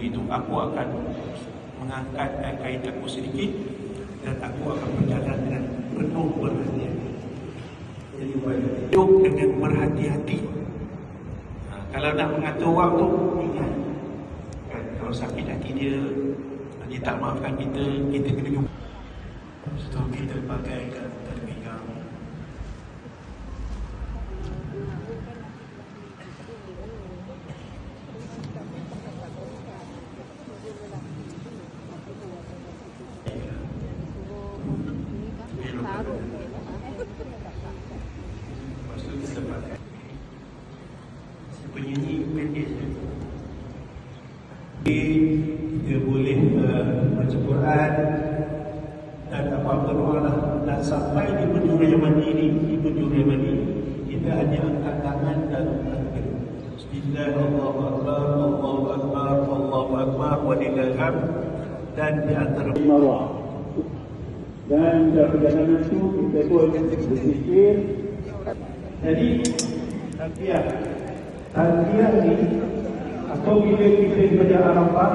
itu aku akan mengangkat kain aku sedikit dan aku akan berjalan dengan penuh berhati-hati. Jadi hidup dengan berhati-hati. Kalau nak mengatur orang tu, ingat kan, kalau sakit hati dia tak maafkan kita, kita kena jumpa. Setelah kita pakaikan terpinggang. Penyanyi pendek dia boleh baca Quran dan apa-apa doa lah. Dan sampai di penjuru Yamani ini, kita hanya angkat tangan dan takbir. Bismillahirrahmanirrahim, Allahu Akbar, walillahil hamd. Dan di antara marwah. Dan dalam perjalanan itu kita pun berzikir. Jadi Tazkiyah ni atau bila kita baca Arafah